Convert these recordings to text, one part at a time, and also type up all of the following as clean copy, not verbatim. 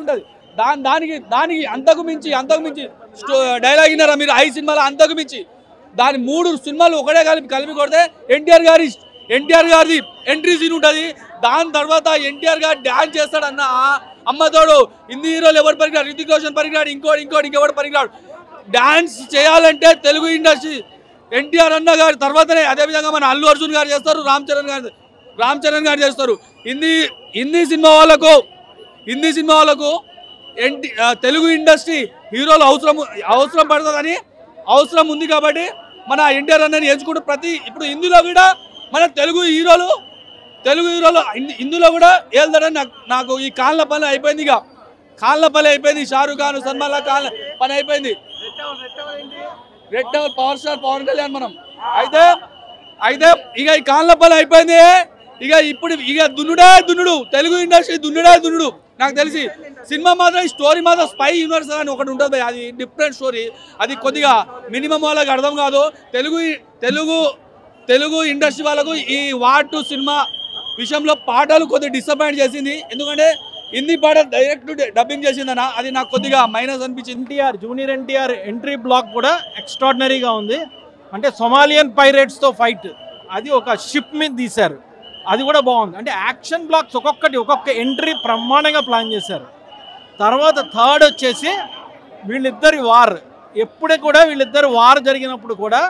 ఉంటుంది. దానికి అంతకు మించి డైలాగ్ విన్నారా మీరు? 5 సినిమాలు అంతకు మించి దాని 3 సినిమాలు ఒకటే కలిపి కొడితే ఎన్టీఆర్ గారిది ఎంట్రీ సీన్ ఉంటుంది. దాని తర్వాత ఎన్టీఆర్ గారు డ్యాన్స్ చేస్తాడన్న అమ్మతోడు. హిందీ హీరోలు ఎవరు పనికిరాడు, రితిక్ రోషన్ పనికిరాడు, ఇంకోటి పనికిరాడు. డ్యాన్స్ చేయాలంటే తెలుగు ఇండస్ట్రీ ఎన్టీఆర్ అన్న గారి తర్వాతనే. అదేవిధంగా మన అల్లు అర్జున్ గారు చేస్తారు, రామ్ చరణ్ గారు చేస్తారు. హిందీ సినిమా వాళ్ళకు తెలుగు ఇండస్ట్రీ హీరోలు అవసరం పడుతుందని అవసరం ఉంది కాబట్టి మన ఎన్టీఆర్ అన్నని ఎంచుకుంటూ ఇప్పుడు హిందీలో కూడా మన తెలుగు హీరోలు ఇందులో కూడా వెళ్తాడని నాకు ఈ కాళ్ళ పని అయిపోయింది. అయిపోయింది. షారూక్ ఖాన్, సల్మాన్ ఖాన్ పని అయిపోయింది. Red tower power star Pawan Kalyan మనం అయితే ఇక ఈ కాళ్ళ పని అయిపోయింది. ఇప్పుడు దున్నుడు తెలుగు ఇండస్ట్రీ దున్నుడు. నాకు తెలిసి సినిమా మాత్రం స్టోరీ మాత్రం స్పై యూనివర్స్ అని ఒకటి ఉంటుంది. అది డిఫరెంట్ స్టోరీ. అది కొద్దిగా మినిమం వాళ్ళకి అర్థం కాదు. తెలుగు ఇండస్ట్రీ వాళ్ళకు ఈ వార్ 2 సినిమా విషయంలో పాటలు కొద్దిగా డిసప్పాయింట్ చేసింది. ఎందుకంటే హిందీ పాట డైరెక్ట్ డబ్బింగ్ చేసిందన్న, అది నాకు కొద్దిగా మైనస్ అనిపించింది. జూనియర్ ఎన్టీఆర్ ఎంట్రీ బ్లాక్ కూడా ఎక్స్ట్రాడినరీగా ఉంది. అంటే సొమాలియన్ పైరేట్స్తో ఫైట్, అది ఒక షిప్ మీద తీశారు, అది కూడా బాగుంది. అంటే యాక్షన్ బ్లాక్స్ ఒక్కొక్క ఎంట్రీ బ్రహ్మాండంగా ప్లాన్ చేశారు. తర్వాత థర్డ్ వచ్చేసి వీళ్ళిద్దరి వార్. వీళ్ళిద్దరు వార్ జరిగినప్పుడు కూడా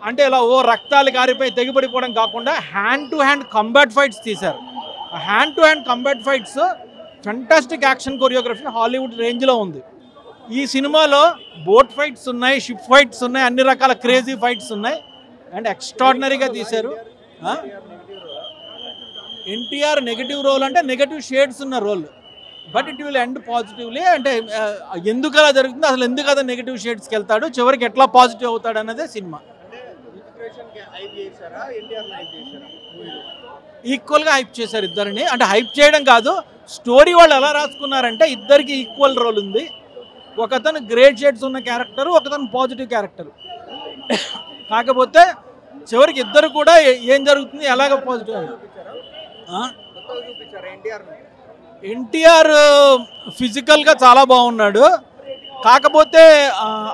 అంటే ఇలా రక్తాలు కారిపోయి తెగిపడిపోవడం కాకుండా hand to hand combat fights తీశారు. Hand to hand combat fights fantastic action choreography Hollywood రేంజ్లో ఉంది. ఈ సినిమాలో బోట్ ఫైట్స్ ఉన్నాయి, షిప్ ఫైట్స్ ఉన్నాయి, అన్ని రకాల క్రేజీ ఫైట్స్ ఉన్నాయి. అండ్ ఎక్స్ట్రాడినరీగా తీశారు. ఎన్టీఆర్ నెగటివ్ రోల్ అంటే నెగటివ్ షేడ్స్ ఉన్న role, but it will end positively. అంటే ఎందుకు అలా జరుగుతుంది, అసలు ఎందుకు అదే నెగటివ్ షేడ్స్కి వెళ్తాడు, చివరికి ఎట్లా పాజిటివ్ అవుతాడు అన్నదే సినిమా. ఈక్వల్గా హైప్ చేశారు ఇద్దరిని. అంటే హైప్ చేయడం కాదు, స్టోరీ వాళ్ళు ఎలా రాసుకున్నారంటే ఇద్దరికి ఈక్వల్ రోల్ ఉంది. ఒకతను గ్రేట్ షేడ్స్ ఉన్న క్యారెక్టరు, ఒకతను పాజిటివ్ క్యారెక్టర్. కాకపోతే చివరికి ఇద్దరు కూడా ఏం జరుగుతుంది, ఎలాగ పాజిటివ్. ఎన్టీఆర్ ఫిజికల్గా చాలా బాగున్నాడు. కాకపోతే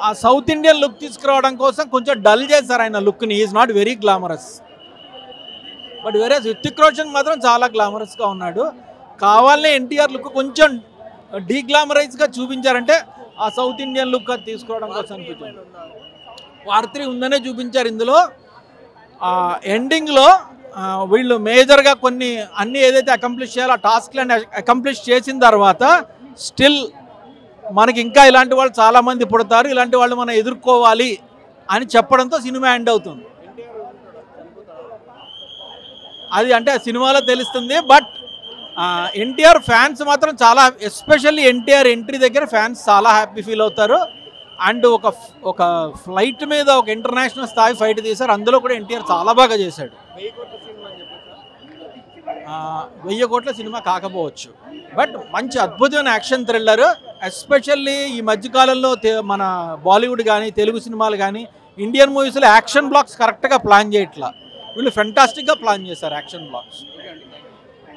ఆ సౌత్ ఇండియన్ లుక్ తీసుకురావడం కోసం కొంచెం డల్ చేశారు ఆయన లుక్ని. Is not very glamorous. But వేరే రితిక్ రోషన్ మాత్రం చాలా గ్లామరస్గా ఉన్నాడు. కావాలనే ఎన్టీఆర్ లుక్ కొంచెం డీగ్లామరైజ్గా చూపించారంటే ఆ సౌత్ ఇండియన్ లుక్ అది తీసుకురావడం కోసం అనిపించింది. వార్ 3 ఉందనే చూపించారు. ఇందులో ఎండింగ్లో వీళ్ళు మేజర్గా అన్ని ఏదైతే అకంప్లిష్ చేయాలో ఆ టాస్క్లను అకంప్లిష్ చేసిన తర్వాత స్టిల్ మనకి ఇంకా ఇలాంటి వాళ్ళు చాలామంది పుడతారు, ఇలాంటి వాళ్ళు మనం ఎదుర్కోవాలి అని చెప్పడంతో సినిమా ఎండ్ అవుతుంది. అది అంటే ఆ సినిమాలో తెలుస్తుంది. బట్ ఎన్టీఆర్ ఫ్యాన్స్ మాత్రం చాలా, ఎస్పెషల్లీ ఎన్టీఆర్ ఎంట్రీ దగ్గర ఫ్యాన్స్ చాలా హ్యాపీ ఫీల్ అవుతారు. అండ్ ఒక ఫ్లైట్ మీద ఒక ఇంటర్నేషనల్ స్థాయి ఫైట్ తీశారు. అందులో కూడా ఎన్టీఆర్ చాలా బాగా చేశాడు. 1000 కోట్ల సినిమా కాకపోవచ్చు, బట్ మంచి అద్భుతమైన యాక్షన్ థ్రిల్లర్. ఎస్పెషల్లీ ఈ మధ్యకాలంలో మన బాలీవుడ్ కానీ తెలుగు సినిమాలు కానీ ఇండియన్ మూవీస్లో యాక్షన్ బ్లాక్స్ కరెక్ట్గా ప్లాన్ చేయట్లా. వీళ్ళు ఫెంటాస్టిక్గా ప్లాన్ చేశారు యాక్షన్ బ్లాక్స్.